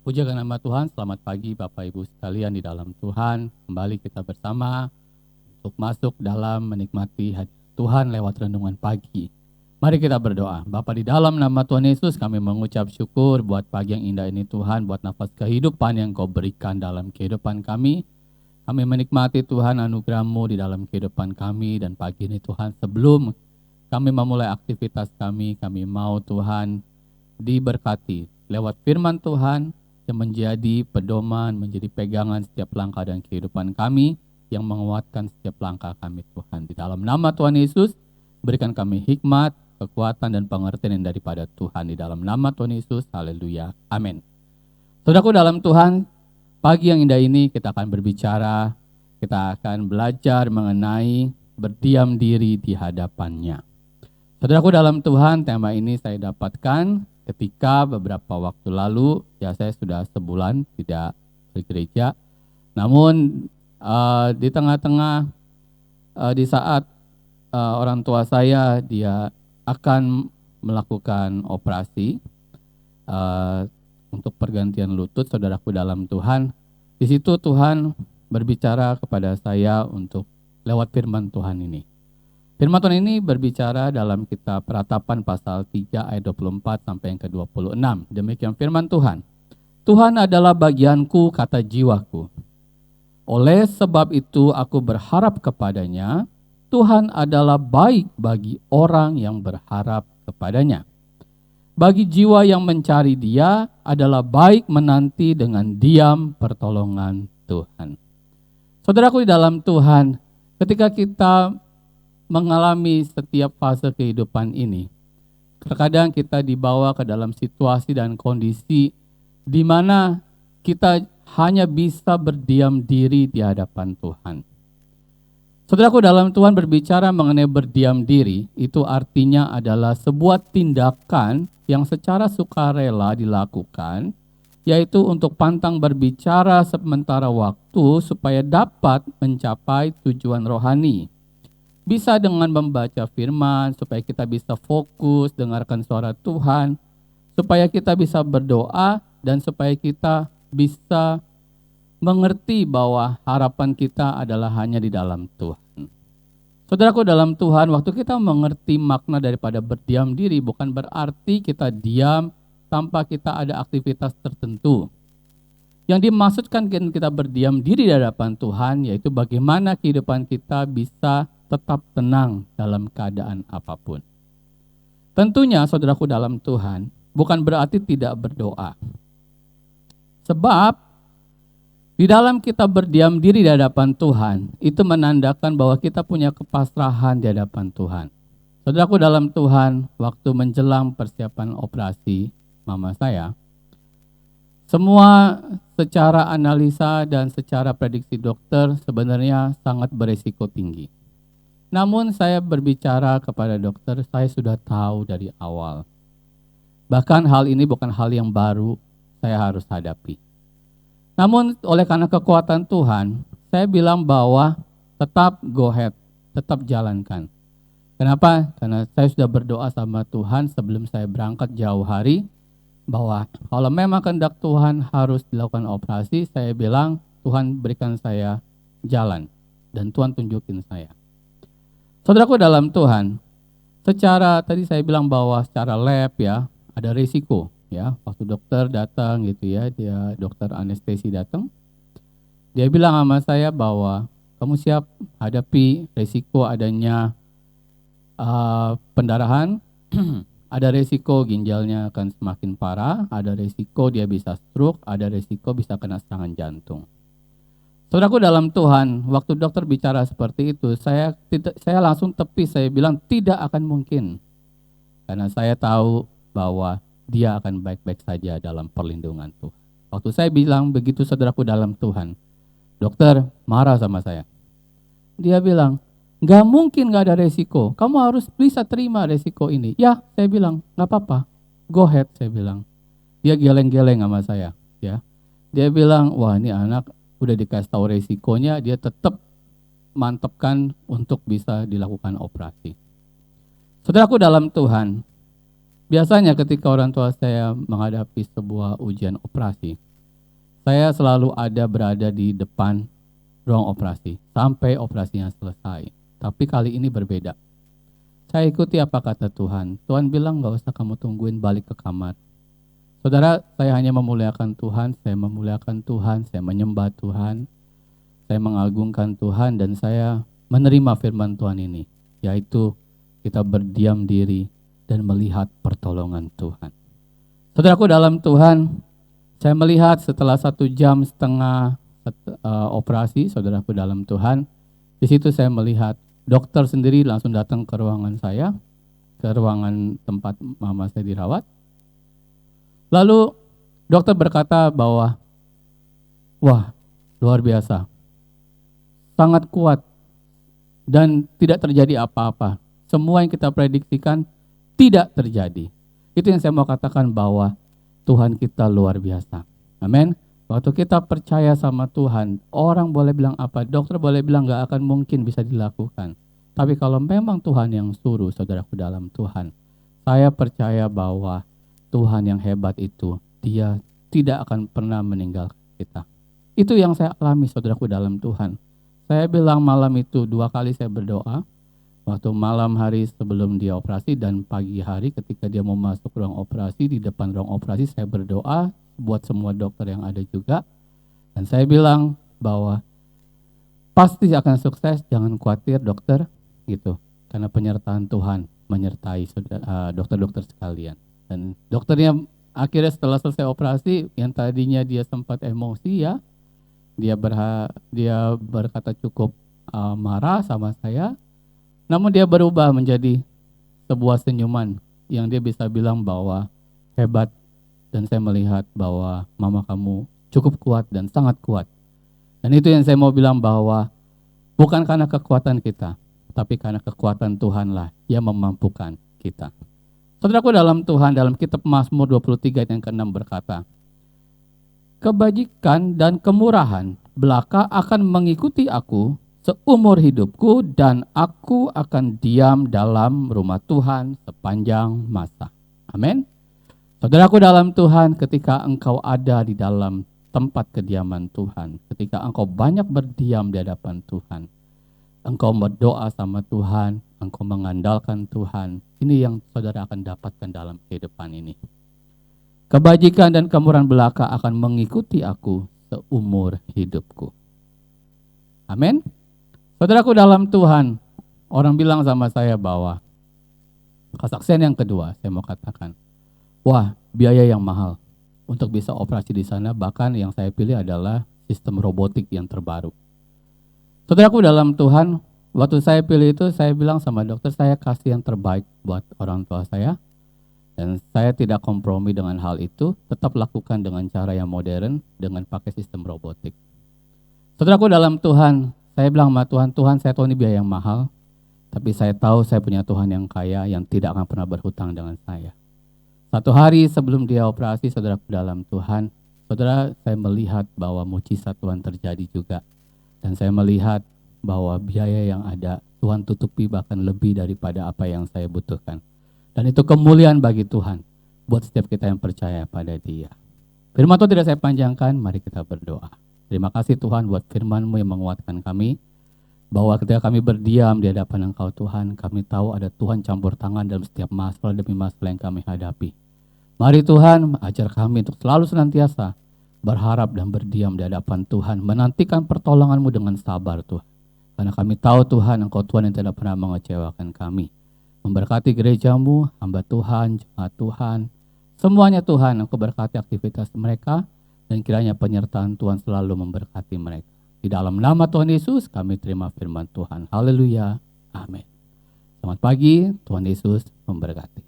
Puja nama Tuhan, selamat pagi Bapak Ibu sekalian di dalam Tuhan. Kembali kita bersama untuk masuk dalam menikmati hadirat Tuhan lewat renungan pagi. Mari kita berdoa. Bapa, di dalam nama Tuhan Yesus kami mengucap syukur buat pagi yang indah ini Tuhan, buat nafas kehidupan yang Kau berikan dalam kehidupan kami. Kami menikmati Tuhan anugerah-Mu di dalam kehidupan kami, dan pagi ini Tuhan, sebelum kami memulai aktivitas kami mau Tuhan diberkati lewat firman Tuhan yang menjadi pedoman, menjadi pegangan setiap langkah dan kehidupan kami, yang menguatkan setiap langkah kami Tuhan. Di dalam nama Tuhan Yesus, berikan kami hikmat, kekuatan, dan pengertian yang daripada Tuhan. Di dalam nama Tuhan Yesus, haleluya, amin. Saudaraku dalam Tuhan, pagi yang indah ini kita akan berbicara, kita akan belajar mengenai berdiam diri di hadapannya. Saudaraku dalam Tuhan, tema ini saya dapatkan ketika beberapa waktu lalu, ya saya sudah sebulan tidak bergereja. Namun di tengah-tengah, di saat orang tua saya dia akan melakukan operasi untuk pergantian lutut, saudaraku dalam Tuhan, di situ Tuhan berbicara kepada saya untuk lewat firman Tuhan ini. Firman Tuhan ini berbicara dalam kitab Peratapan pasal 3 ayat 24 sampai yang ke-26. Demikian firman Tuhan. Tuhan adalah bagianku, kata jiwaku. Oleh sebab itu aku berharap kepadanya. Tuhan adalah baik bagi orang yang berharap kepadanya. Bagi jiwa yang mencari Dia adalah baik menanti dengan diam pertolongan Tuhan. Saudaraku di dalam Tuhan, ketika kita mengalami setiap fase kehidupan ini, terkadang kita dibawa ke dalam situasi dan kondisi di mana kita hanya bisa berdiam diri di hadapan Tuhan. Saudaraku dalam Tuhan, berbicara mengenai berdiam diri, itu artinya adalah sebuah tindakan yang secara sukarela dilakukan, yaitu untuk pantang berbicara sementara waktu supaya dapat mencapai tujuan rohani. Bisa dengan membaca firman, supaya kita bisa fokus, dengarkan suara Tuhan, supaya kita bisa berdoa, dan supaya kita bisa mengerti bahwa harapan kita adalah hanya di dalam Tuhan. Saudaraku dalam Tuhan, waktu kita mengerti makna daripada berdiam diri, bukan berarti kita diam tanpa kita ada aktivitas tertentu. Yang dimaksudkan kita berdiam diri di hadapan Tuhan, yaitu bagaimana kehidupan kita bisa tetap tenang dalam keadaan apapun. Tentunya saudaraku dalam Tuhan, bukan berarti tidak berdoa. Sebab di dalam kita berdiam diri di hadapan Tuhan, itu menandakan bahwa kita punya kepasrahan di hadapan Tuhan. Saudaraku dalam Tuhan, waktu menjelang persiapan operasi mama saya, semua secara analisa dan secara prediksi dokter sebenarnya sangat berisiko tinggi. Namun saya berbicara kepada dokter, saya sudah tahu dari awal. Bahkan hal ini bukan hal yang baru saya harus hadapi. Namun oleh karena kekuatan Tuhan, saya bilang bahwa tetap go ahead, tetap jalankan. Kenapa? Karena saya sudah berdoa sama Tuhan sebelum saya berangkat jauh hari, bahwa kalau memang kehendak Tuhan harus dilakukan operasi, saya bilang Tuhan berikan saya jalan, dan Tuhan tunjukin saya. Saudaraku dalam Tuhan, secara tadi saya bilang bahwa secara lab ya ada risiko ya. Waktu dokter datang gitu ya, dia dokter anestesi datang, dia bilang sama saya bahwa kamu siap hadapi risiko adanya pendarahan, ada risiko ginjalnya akan semakin parah, ada risiko dia bisa stroke, ada risiko bisa kena serangan jantung. Saudaraku dalam Tuhan, waktu dokter bicara seperti itu, saya langsung tepi, saya bilang tidak akan mungkin. Karena saya tahu bahwa dia akan baik-baik saja dalam perlindungan Tuhan. Waktu saya bilang begitu saudaraku dalam Tuhan, dokter marah sama saya. Dia bilang, nggak mungkin nggak ada resiko, kamu harus bisa terima resiko ini. Ya, saya bilang, nggak apa-apa, go ahead, saya bilang. Dia geleng-geleng sama saya. Ya, dia bilang, wah ini anak udah dikasih tahu resikonya, dia tetap mantapkan untuk bisa dilakukan operasi. Saudaraku dalam Tuhan, biasanya ketika orang tua saya menghadapi sebuah ujian operasi, saya selalu berada di depan ruang operasi sampai operasinya selesai. Tapi kali ini berbeda. Saya ikuti apa kata Tuhan. Tuhan bilang gak usah kamu tungguin balik ke kamar. Saudara, saya hanya memuliakan Tuhan, saya memuliakan Tuhan, saya menyembah Tuhan, saya mengagungkan Tuhan, dan saya menerima firman Tuhan ini, yaitu kita berdiam diri dan melihat pertolongan Tuhan. Saudaraku dalam Tuhan, saya melihat setelah 1,5 jam operasi, saudaraku dalam Tuhan, di situ saya melihat dokter sendiri langsung datang ke ruangan saya, ke ruangan tempat mama saya dirawat. Lalu dokter berkata bahwa, wah luar biasa, sangat kuat dan tidak terjadi apa-apa. Semua yang kita prediksikan tidak terjadi. Itu yang saya mau katakan bahwa Tuhan kita luar biasa. Amin. Waktu kita percaya sama Tuhan, orang boleh bilang apa, dokter boleh bilang gak akan mungkin bisa dilakukan. Tapi kalau memang Tuhan yang suruh, saudaraku dalam Tuhan, saya percaya bahwa Tuhan yang hebat itu, Dia tidak akan pernah meninggalkan kita. Itu yang saya alami, saudaraku dalam Tuhan. Saya bilang malam itu 2 kali saya berdoa. Waktu malam hari sebelum dia operasi dan pagi hari ketika dia mau masuk ruang operasi, di depan ruang operasi saya berdoa buat semua dokter yang ada juga. Dan saya bilang bahwa pasti akan sukses, jangan khawatir dokter, gitu. Karena penyertaan Tuhan menyertai dokter-dokter sekalian. Dan dokternya akhirnya setelah selesai operasi, yang tadinya dia sempat emosi ya, dia berkata cukup marah sama saya, namun dia berubah menjadi sebuah senyuman yang dia bisa bilang bahwa hebat, dan saya melihat bahwa mama kamu cukup kuat dan sangat kuat. Dan itu yang saya mau bilang bahwa bukan karena kekuatan kita, tapi karena kekuatan Tuhanlah yang memampukan kita. Saudaraku dalam Tuhan, dalam kitab Mazmur 23 yang ke-6 berkata, kebajikan dan kemurahan belaka akan mengikuti aku seumur hidupku, dan aku akan diam dalam rumah Tuhan sepanjang masa. Amin. Saudaraku dalam Tuhan, ketika engkau ada di dalam tempat kediaman Tuhan, ketika engkau banyak berdiam di hadapan Tuhan, engkau berdoa sama Tuhan, engkau mengandalkan Tuhan, ini yang saudara akan dapatkan dalam kehidupan ini. Kebajikan dan kemurahan belaka akan mengikuti aku seumur hidupku. Amin. Saudaraku dalam Tuhan, orang bilang sama saya bahwa, kesaksian yang kedua saya mau katakan, wah biaya yang mahal untuk bisa operasi di sana, bahkan yang saya pilih adalah sistem robotik yang terbaru. Saudaraku dalam Tuhan, waktu saya pilih itu saya bilang sama dokter, saya kasih yang terbaik buat orang tua saya. Dan saya tidak kompromi dengan hal itu, tetap lakukan dengan cara yang modern, dengan pakai sistem robotik. Saudaraku dalam Tuhan, saya bilang sama Tuhan, Tuhan saya tahu ini biaya yang mahal, tapi saya tahu saya punya Tuhan yang kaya, yang tidak akan pernah berhutang dengan saya. 1 hari sebelum dia operasi, saudaraku dalam Tuhan, saudara, saya melihat bahwa mujizat Tuhan terjadi juga. Dan saya melihat bahwa biaya yang ada, Tuhan tutupi bahkan lebih daripada apa yang saya butuhkan. Dan itu kemuliaan bagi Tuhan, buat setiap kita yang percaya pada Dia. Firman Tuhan tidak saya panjangkan, mari kita berdoa. Terima kasih Tuhan buat firman-Mu yang menguatkan kami, bahwa ketika kami berdiam di hadapan Engkau Tuhan, kami tahu ada Tuhan campur tangan dalam setiap masalah demi masalah yang kami hadapi. Mari Tuhan, ajar kami untuk selalu senantiasa berharap dan berdiam di hadapan Tuhan, menantikan pertolongan-Mu dengan sabar Tuhan. Karena kami tahu Tuhan, Engkau Tuhan yang tidak pernah mengecewakan kami. Memberkati gereja-Mu, hamba Tuhan, jemaat Tuhan, semuanya Tuhan, Engkau berkati aktivitas mereka, dan kiranya penyertaan Tuhan selalu memberkati mereka. Di dalam nama Tuhan Yesus kami terima firman Tuhan. Haleluya. Amin. Selamat pagi, Tuhan Yesus memberkati.